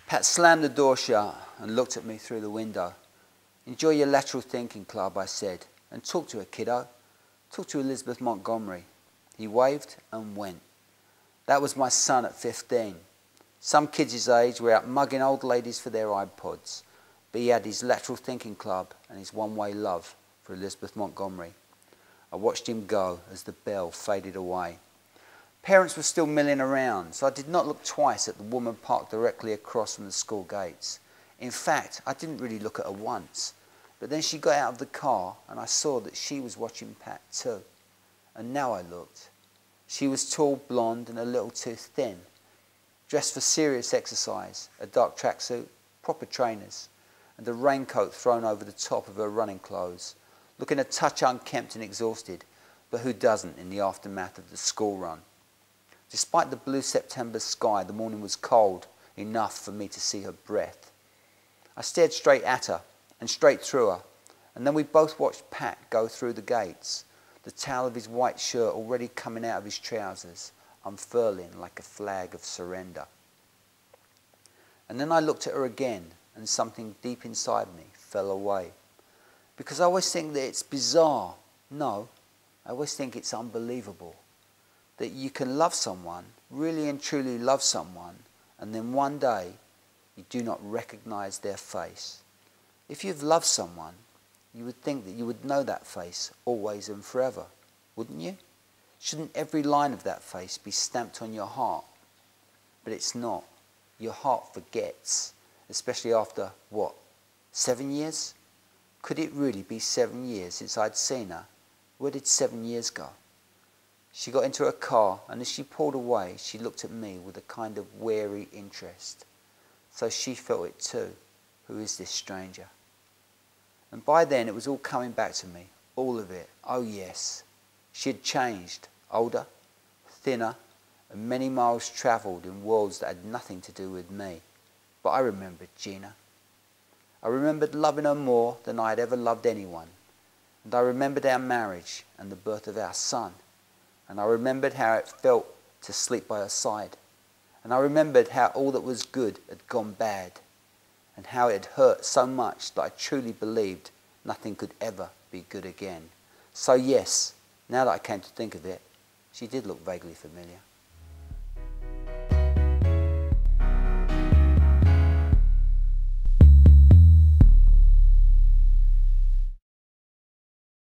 Pat slammed the door shut and looked at me through the window. "Enjoy your lateral thinking club," I said, "and talk to her, kiddo. Talk to Elizabeth Montgomery." He waved and went. That was my son at 15. Some kids his age were out mugging old ladies for their iPods, but he had his lateral thinking club and his one-way love for Elizabeth Montgomery. I watched him go as the bell faded away. Parents were still milling around, so I did not look twice at the woman parked directly across from the school gates. In fact, I didn't really look at her once. But then she got out of the car and I saw that she was watching Pat too. And now I looked. She was tall, blonde and a little too thin. Dressed for serious exercise, a dark tracksuit, proper trainers, and a raincoat thrown over the top of her running clothes, looking a touch unkempt and exhausted, but who doesn't in the aftermath of the school run? Despite the blue September sky, the morning was cold enough for me to see her breath. I stared straight at her and straight through her, and then we both watched Pat go through the gates, the tail of his white shirt already coming out of his trousers, unfurling like a flag of surrender. And then I looked at her again, and something deep inside me fell away. Because I always think that it's bizarre. No, I always think it's unbelievable. That you can love someone, really and truly love someone, and then one day you do not recognize their face. If you've loved someone, you would think that you would know that face always and forever, wouldn't you? Shouldn't every line of that face be stamped on your heart? But it's not. Your heart forgets, especially after, 7 years? Could it really be 7 years since I'd seen her? Where did 7 years go? She got into her car, and as she pulled away, she looked at me with a kind of wary interest. So she felt it too. Who is this stranger? And by then it was all coming back to me, all of it. Oh yes, she had changed, older, thinner, and many miles travelled in worlds that had nothing to do with me. But I remembered Gina. I remembered loving her more than I had ever loved anyone. And I remembered our marriage and the birth of our son. And I remembered how it felt to sleep by her side. And I remembered how all that was good had gone bad. And how it had hurt so much that I truly believed nothing could ever be good again. So yes, now that I came to think of it, she did look vaguely familiar.